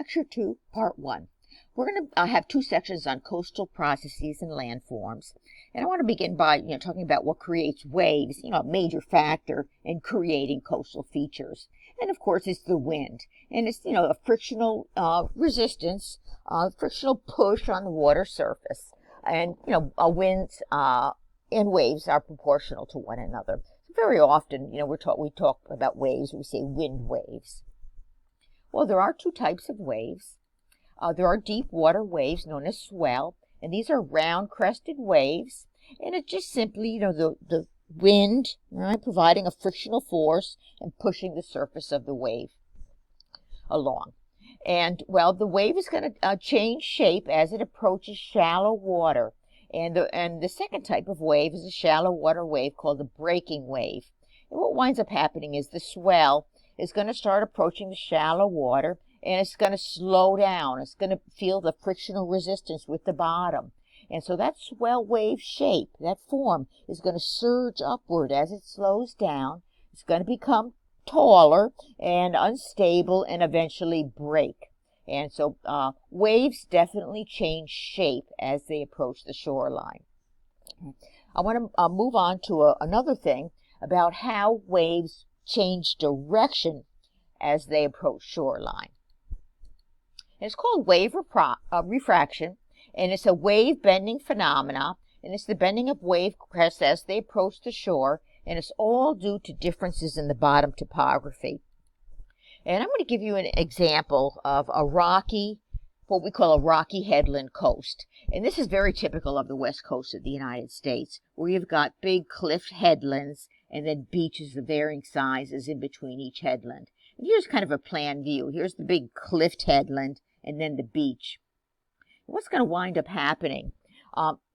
Lecture 2, Part 1. We're going to have two sections on coastal processes and landforms. And I want to begin by talking about what creates waves, a major factor in creating coastal features. And of course, it's the wind. And it's, a frictional resistance, frictional push on the water surface. And, winds and waves are proportional to one another. Very often, we talk about waves, we say wind waves. Well, there are two types of waves. There are deep water waves known as swell, and these are round crested waves, and it's just simply, the wind, right, providing a frictional force and pushing the surface of the wave along. And, well, the wave is going to change shape as it approaches shallow water. And the second type of wave is a shallow water wave called the breaking wave. And what winds up happening is the swell is going to start approaching the shallow water, and it's going to slow down. It's going to feel the frictional resistance with the bottom. And so that swell wave shape, that form, is going to surge upward as it slows down. It's going to become taller and unstable and eventually break. And so waves definitely change shape as they approach the shoreline. I want to move on to another thing about how waves change direction as they approach shoreline. And it's called wave refraction, and it's a wave bending phenomena, and it's the bending of wave crests as they approach the shore, and it's all due to differences in the bottom topography. And I'm going to give you an example of what we call a rocky headland coast. And this is very typical of the west coast of the United States, where you've got big cliff headlands and then beaches of varying sizes in between each headland. And here's kind of a plan view. Here's the big cliffed headland and then the beach. What's going to wind up happening?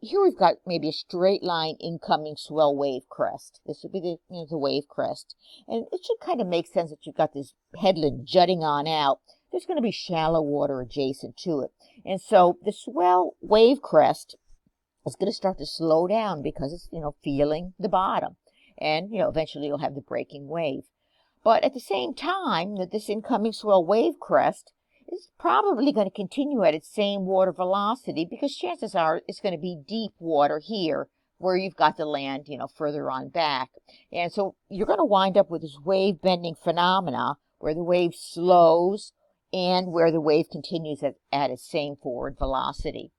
Here we've got maybe a straight line incoming swell wave crest. This would be the wave crest. And it should kind of make sense that you've got this headland jutting on out. There's going to be shallow water adjacent to it. And so the swell wave crest is going to start to slow down because it's, feeling the bottom. And, eventually you'll have the breaking wave. But at the same time that this incoming swell wave crest is probably going to continue at its same water velocity because chances are it's going to be deep water here where you've got the land, further on back. And so you're going to wind up with this wave bending phenomena where the wave slows and where the wave continues at its same forward velocity.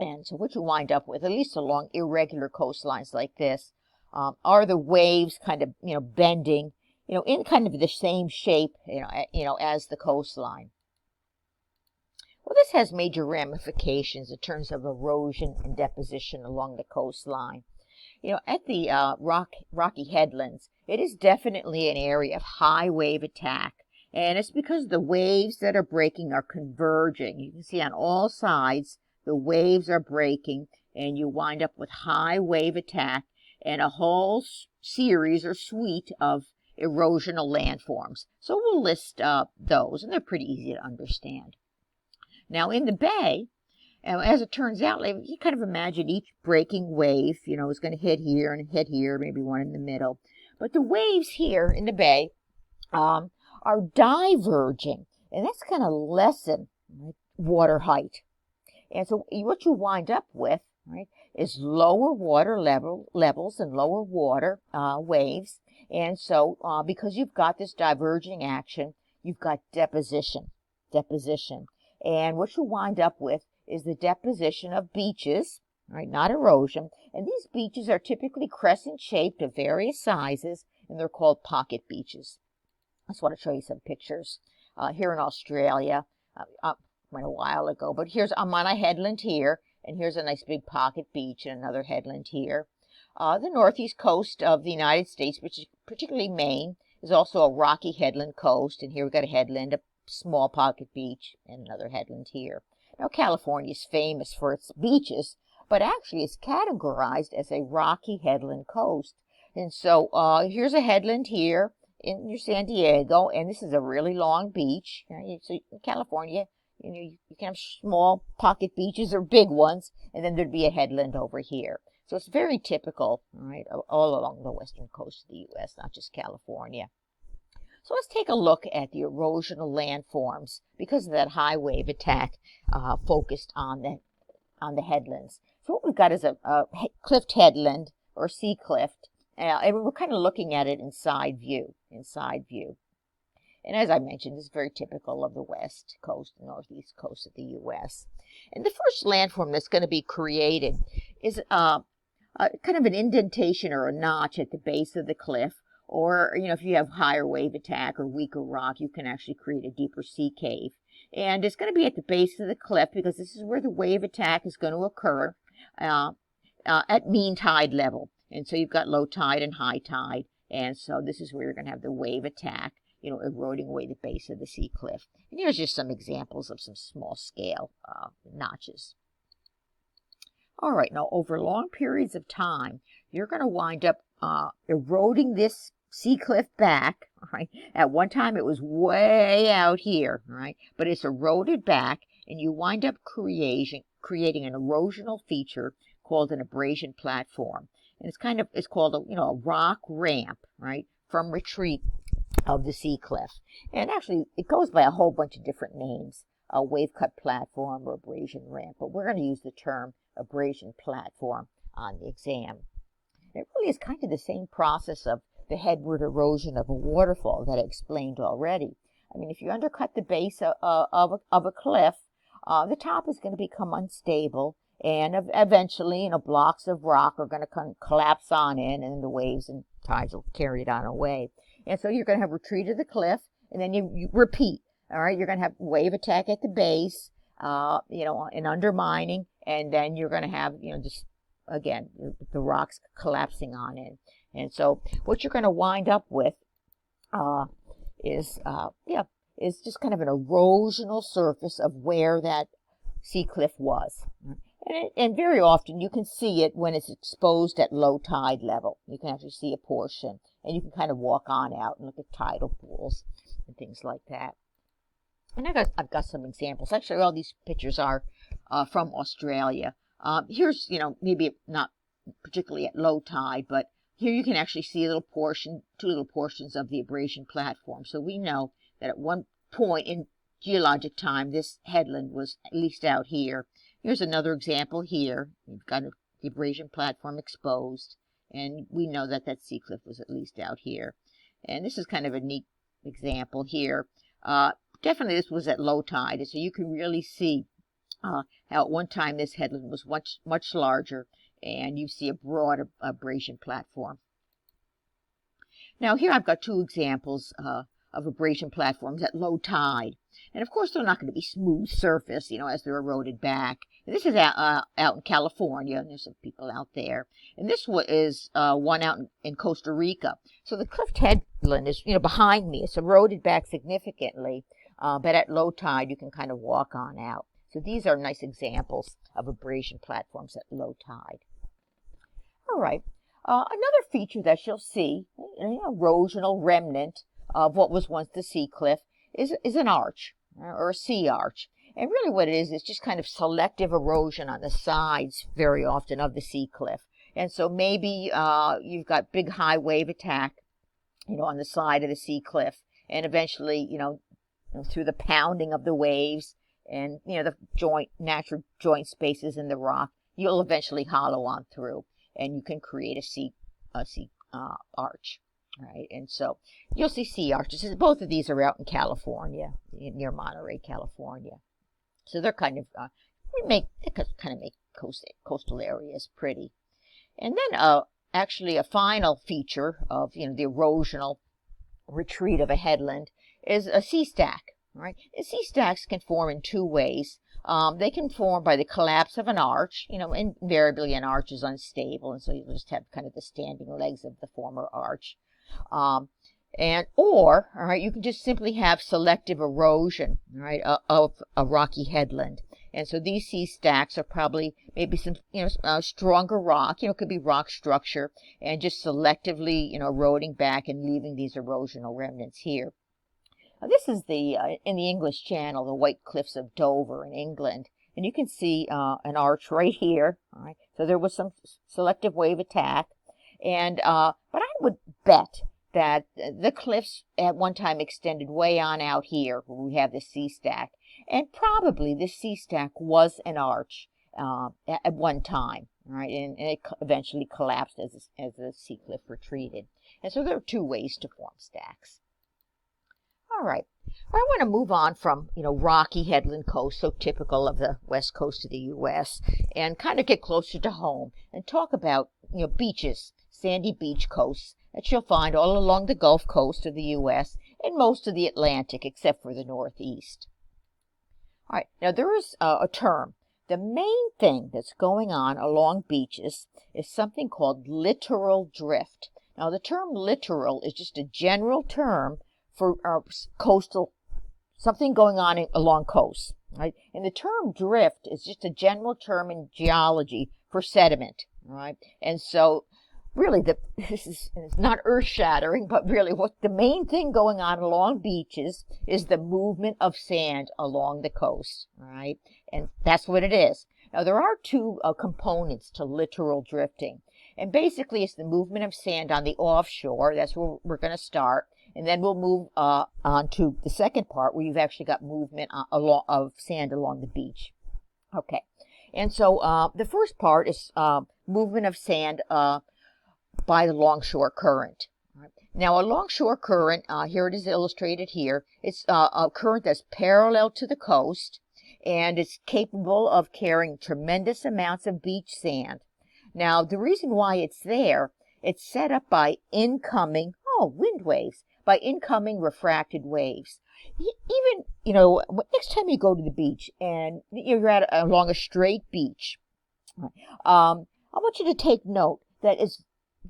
And so what you wind up with, at least along irregular coastlines like this, are the waves kind of, bending, in kind of the same shape, as the coastline. Well, this has major ramifications in terms of erosion and deposition along the coastline. At the Rocky Headlands, it is definitely an area of high wave attack, and it's because the waves that are breaking are converging. You can see on all sides, the waves are breaking, and you wind up with high wave attack and a whole series or suite of erosional landforms. So we'll list those, and they're pretty easy to understand. Now, in the bay, as it turns out, you kind of imagine each breaking wave, is going to hit here and hit here, maybe one in the middle. But the waves here in the bay are diverging, and that's going to lessen water height. And so what you wind up with, right, is lower water levels and lower water waves. And so because you've got this diverging action, you've got deposition. And what you wind up with is the deposition of beaches, right, not erosion. And these beaches are typically crescent-shaped of various sizes, and they're called pocket beaches. I just want to show you some pictures here in Australia. Went a while ago, but I'm on a headland here, and here's a nice big pocket beach and another headland here. The northeast coast of the United States, which is particularly Maine, is also a rocky headland coast, and here we've got a headland, a small pocket beach, and another headland here. Now, California is famous for its beaches, but actually it's categorized as a rocky headland coast. And so here's a headland here in San Diego, and this is a really long beach. So in California, you can have small pocket beaches or big ones, and then there'd be a headland over here. So it's very typical, right, all along the western coast of the U.S., not just California. So let's take a look at the erosional landforms because of that high wave attack focused on the headlands. So what we've got is a cliffed headland or sea cliff, and we're kind of looking at it in side view. And as I mentioned, this is very typical of the west coast, the northeast coast of the U.S. And the first landform that's going to be created is kind of an indentation or a notch at the base of the cliff. Or, if you have higher wave attack or weaker rock, you can actually create a deeper sea cave. And it's going to be at the base of the cliff because this is where the wave attack is going to occur at mean tide level. And so you've got low tide and high tide. And so this is where you're going to have the wave attack, eroding away the base of the sea cliff. And here's just some examples of some small scale notches. All right, now over long periods of time, you're going to wind up eroding this sea cliff back. Right? At one time, it was way out here, right? But it's eroded back, and you wind up creating an erosional feature called an abrasion platform. And it's called a rock ramp, right, from retreat of the sea cliff. And actually, it goes by a whole bunch of different names, a wave cut platform or abrasion ramp. But we're going to use the term abrasion platform on the exam. It really is kind of the same process of the headward erosion of a waterfall that I explained already. I mean, if you undercut the base of a cliff, the top is going to become unstable, and eventually, blocks of rock are going to collapse on in, and the waves and tides will carry it on away. And so you're going to have retreat of the cliff, and then you repeat. All right, you're going to have wave attack at the base, and undermining, and then you're going to have, just again, the rocks collapsing on in. And so what you're going to wind up with is just kind of an erosional surface of where that sea cliff was. And very often you can see it when it's exposed at low tide level. You can actually see a portion, and you can kind of walk on out and look at tidal pools and things like that. And I've got some examples. Actually, all these pictures are from Australia. Here's, maybe not particularly at low tide, but here you can actually see two little portions of the abrasion platform. So we know that at one point in geologic time, this headland was at least out here. Here's another example here. You've got the abrasion platform exposed, and we know that that sea cliff was at least out here. And this is kind of a neat example here. Definitely this was at low tide, so you can really see how at one time this headland was much larger, and you see a broad abrasion platform. Now here I've got two examples of abrasion platforms at low tide. And of course they're not going to be smooth surface, as they're eroded back. And this is out in California, and there's some people out there. And this is one out in Costa Rica. So the cliff headland is, behind me. It's eroded back significantly, but at low tide you can kind of walk on out. So these are nice examples of abrasion platforms at low tide. All right. Another feature that you'll see, an erosional remnant of what was once the sea cliff, is an arch or a sea arch. And really what it is just kind of selective erosion on the sides very often of the sea cliff. And so maybe you've got big high wave attack, on the side of the sea cliff. And eventually, through the pounding of the waves and, the natural joint spaces in the rock, you'll eventually hollow on through, and you can create a sea arch. Right, and so you'll see sea arches. Both of these are out in California, near Monterey, California. So they're kind of make coastal areas pretty. And then actually a final feature of the erosional retreat of a headland is a sea stack. Right, and sea stacks can form in two ways. They can form by the collapse of an arch. Invariably an arch is unstable, and so you just have kind of the standing legs of the former arch. Or you can just simply have selective erosion, right, of a rocky headland. And so these sea stacks are probably maybe some, stronger rock, it could be rock structure, and just selectively, eroding back and leaving these erosional remnants here. Now, this is in the English Channel, the White Cliffs of Dover in England. And you can see an arch right here. All right. So there was some selective wave attack. And but I would bet that the cliffs at one time extended way on out here where we have the sea stack. And probably the sea stack was an arch at one time, right? And it eventually collapsed as the sea cliff retreated. And so there are two ways to form stacks. All right. I want to move on from, rocky headland coast, so typical of the west coast of the U.S., and kind of get closer to home and talk about, beaches, sandy beach coasts that you'll find all along the Gulf Coast of the U.S. and most of the Atlantic, except for the Northeast. All right. Now, there is a term. The main thing that's going on along beaches is something called littoral drift. Now, the term littoral is just a general term for coastal, something going on along coast, right? And the term drift is just a general term in geology for sediment, right? And so, really, this is not earth-shattering, but really, what the main thing going on along beaches is the movement of sand along the coast, right? And that's what it is. Now, there are two components to littoral drifting, and basically, it's the movement of sand on the offshore. That's where we're going to start. And then we'll move on to the second part where you've actually got movement of sand along the beach. Okay. And so the first part is movement of sand by the longshore current. Now, a longshore current, here it is illustrated here, it's a current that's parallel to the coast, and it's capable of carrying tremendous amounts of beach sand. Now, the reason why it's there, it's set up by incoming, wind waves. By incoming refracted waves. Even, next time you go to the beach and you're along a straight beach, I want you to take note that it's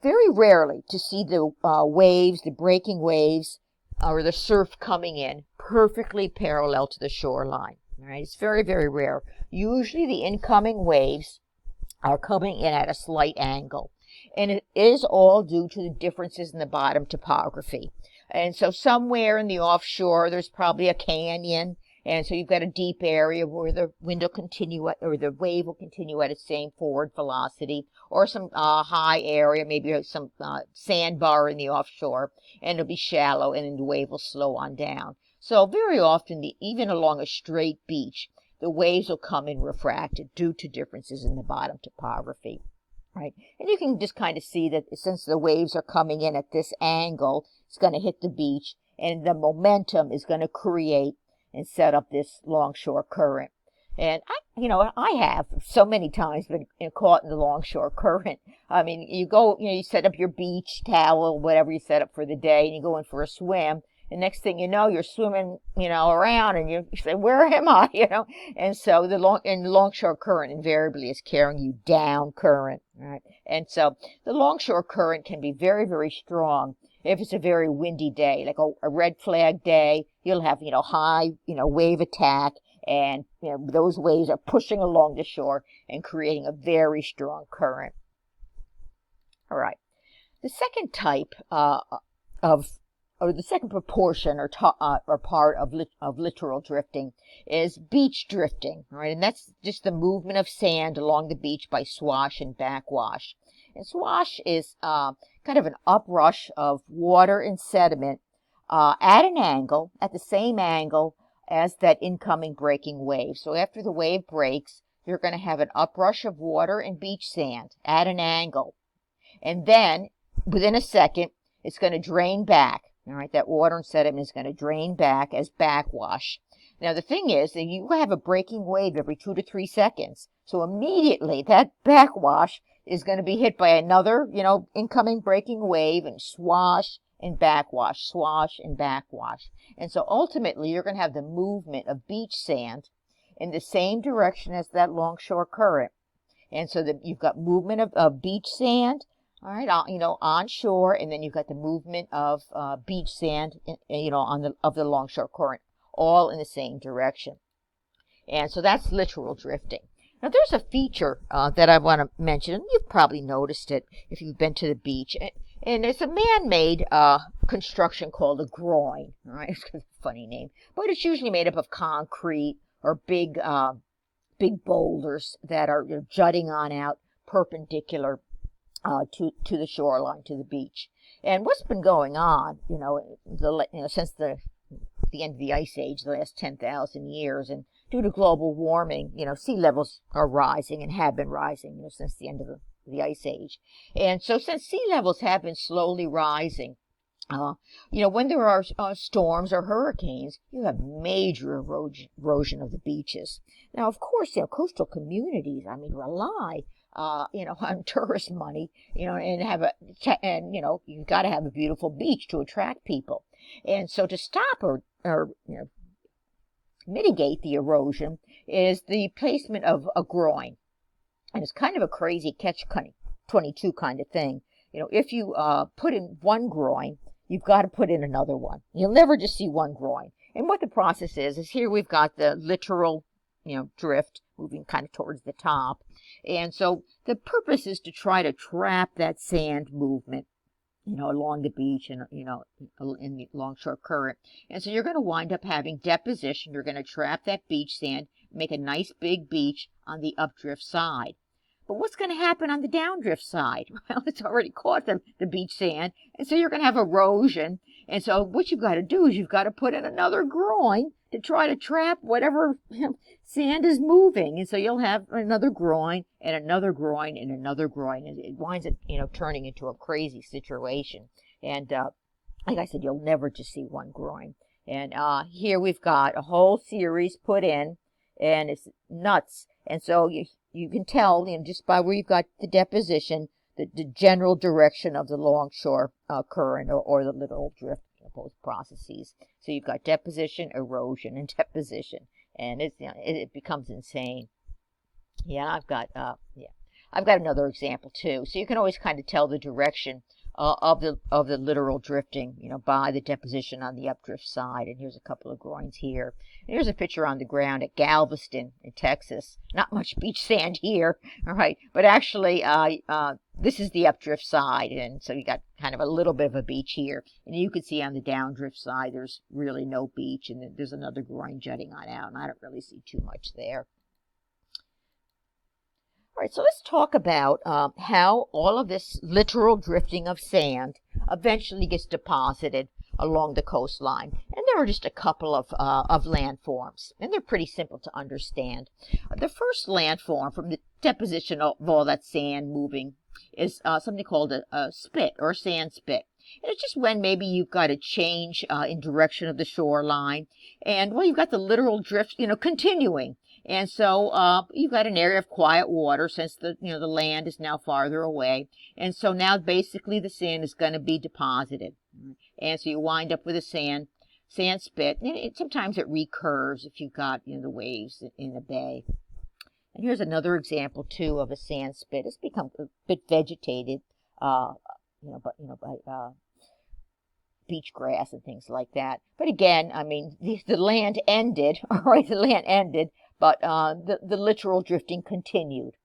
very rarely to see the waves, the breaking waves, or the surf coming in perfectly parallel to the shoreline. All right? It's very, very rare. Usually the incoming waves are coming in at a slight angle. And it is all due to the differences in the bottom topography. And so somewhere in the offshore, there's probably a canyon. And so you've got a deep area where the wind will continue or the wave will continue at its same forward velocity, or some high area, maybe some sandbar in the offshore, and it'll be shallow, and then the wave will slow on down. So very often, even along a straight beach, the waves will come in refracted due to differences in the bottom topography. Right. And you can just kind of see that since the waves are coming in at this angle, it's going to hit the beach, and the momentum is going to create and set up this longshore current. And I have so many times been caught in the longshore current. I mean, you go, you set up your beach towel, whatever you set up for the day, and you go in for a swim. And next thing you know, you're swimming, around, and you say, "Where am I?" And so the longshore current invariably is carrying you down current, right? And so the longshore current can be very, very strong if it's a very windy day, like a red flag day. You'll have, high, wave attack, and those waves are pushing along the shore and creating a very strong current. All right. The second type the second proportion or part of littoral drifting is beach drifting, right? And that's just the movement of sand along the beach by swash and backwash. And swash is kind of an uprush of water and sediment at an angle, at the same angle as that incoming breaking wave. So after the wave breaks, you're going to have an uprush of water and beach sand at an angle. And then, within a second, it's going to drain back. All right, that water and sediment is going to drain back as backwash. Now, the thing is that you have a breaking wave every 2 to 3 seconds. So immediately that backwash is going to be hit by another, incoming breaking wave, and swash and backwash, swash and backwash. And so ultimately you're going to have the movement of beach sand in the same direction as that longshore current. And so that you've got movement of beach sand, all right, onshore, and then you've got the movement of beach sand, of the longshore current, all in the same direction. And so that's littoral drifting. Now, there's a feature that I want to mention, and you've probably noticed it if you've been to the beach. And it's a man-made construction called a groin. All right, it's a funny name, but it's usually made up of concrete or big boulders that are jutting on out perpendicular to the shoreline, to the beach. And what's been going on, since the end of the Ice Age, the last 10,000 years, and due to global warming, sea levels are rising and have been rising, since the end of the Ice Age. And so since sea levels have been slowly rising, when there are storms or hurricanes, you have major erosion of the beaches. Now, of course, coastal communities, rely, on tourist money, and you've got to have a beautiful beach to attract people. And so to stop or mitigate the erosion is the placement of a groin. And it's kind of a crazy catch-22 kind of thing. If you put in one groin, you've got to put in another one. You'll never just see one groin. And what the process is here we've got the littoral, drift moving kind of towards the top. And so the purpose is to try to trap that sand movement, along the beach and, in the longshore current. And so you're going to wind up having deposition. You're going to trap that beach sand, make a nice big beach on the updrift side. But what's going to happen on the downdrift side? Well, it's already caught the beach sand, and so you're going to have erosion. And so what you've got to do is you've got to put in another groin to try to trap whatever sand is moving. And so you'll have another groin and another groin and another groin. And it winds up, turning into a crazy situation. And like I said, you'll never just see one groin. And here we've got a whole series put in, and it's nuts. And so you can tell, just by where you've got the deposition, the general direction of the longshore current or the littoral drift, both processes. So you've got deposition, erosion, and deposition, and it becomes insane. I've got another example too. So you can always kind of tell the direction of the littoral drifting, by the deposition on the updrift side. And here's a couple of groins here. And here's a picture on the ground at Galveston in Texas. Not much beach sand here, all right, but actually this is the updrift side, and so you got kind of a little bit of a beach here. And you can see on the downdrift side there's really no beach, and there's another groin jutting on out, and I don't really see too much there. All right, so let's talk about how all of this littoral drifting of sand eventually gets deposited along the coastline. And there are just a couple of landforms, and they're pretty simple to understand. The first landform from the deposition of all that sand moving is something called a spit or a sand spit. And it's just when maybe you've got a change in direction of the shoreline, and you've got the littoral drift, continuing. And so you've got an area of quiet water since the land is now farther away. And so now basically the sand is going to be deposited. And so you wind up with a sand spit. And sometimes it recurves if you've got the waves in a bay. And here's another example too of a sand spit. It's become a bit vegetated, by beach grass and things like that. But again, the land ended, all right, the land ended, but the littoral drifting continued.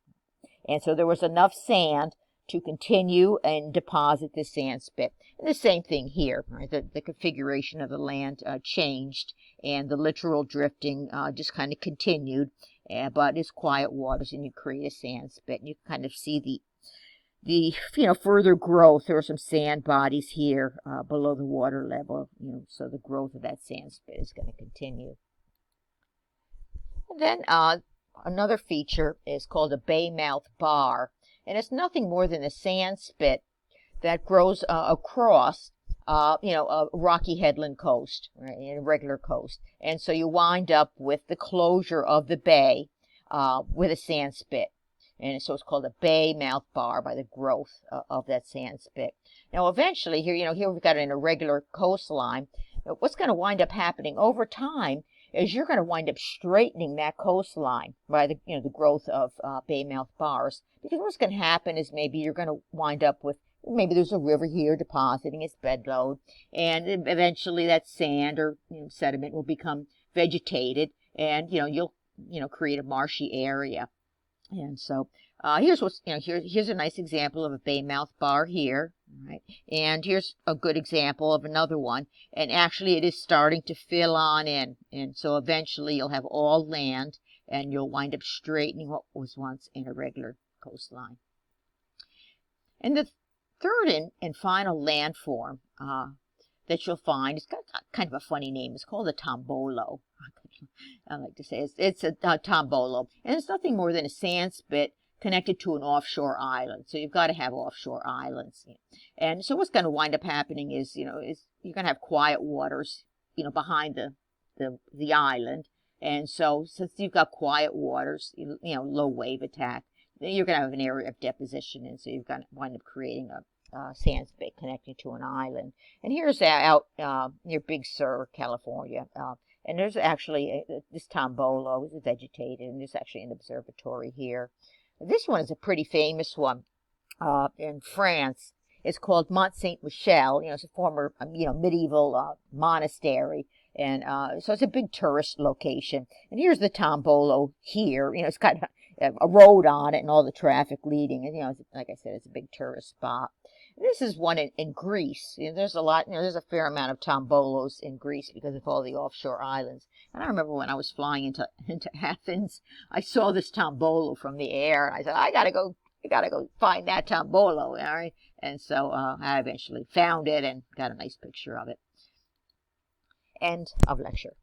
And so there was enough sand to continue and deposit the sand spit. And the same thing here, right? The configuration of the land changed, and the littoral drifting just kind of continued, but it's quiet waters, and you create a sand spit, and you kind of see the further growth. There are some sand bodies here below the water level, so the growth of that sand spit is going to continue. And then another feature is called a bay mouth bar, and it's nothing more than a sand spit that grows across a rocky headland coast, right, a regular coast. And so you wind up with the closure of the bay with a sand spit. And so it's called a bay mouth bar by the growth of that sand spit. Now, eventually, here we've got an irregular coastline. What's going to wind up happening over time is you're going to wind up straightening that coastline by the growth of bay mouth bars. Because what's going to happen is maybe you're going to wind up with, maybe there's a river here depositing its bed load, and eventually that sand or sediment will become vegetated, and you'll create a marshy area. And so here's a nice example of a bay mouth bar here, right? And here's a good example of another one. And actually it is starting to fill on in. And so eventually you'll have all land, and you'll wind up straightening what was once an irregular coastline. And the third and final landform that you'll find, it's got kind of a funny name. It's called a tombolo. I like to say it's a tombolo. And it's nothing more than a sand spit connected to an offshore island. So you've got to have offshore islands. And so what's going to wind up happening is, you're going to have quiet waters, behind the island. And so since you've got quiet waters, low wave attack, you're going to have an area of deposition. And so you've got to wind up creating a sand spit connecting to an island. And here's out near Big Sur, California. And there's actually this tombolo is vegetated, and there's actually an observatory here. This one is a pretty famous one in France. It's called Mont Saint Michel. It's a former medieval monastery, and so it's a big tourist location. And here's the tombolo here. It's got a road on it and all the traffic leading. And like I said, it's a big tourist spot. This is one in Greece. There's a lot. There's a fair amount of tombolos in Greece because of all the offshore islands. And I remember when I was flying into Athens, I saw this tombolo from the air, and I said, I gotta go find that tombolo. All right. And so I eventually found it and got a nice picture of it. End of lecture.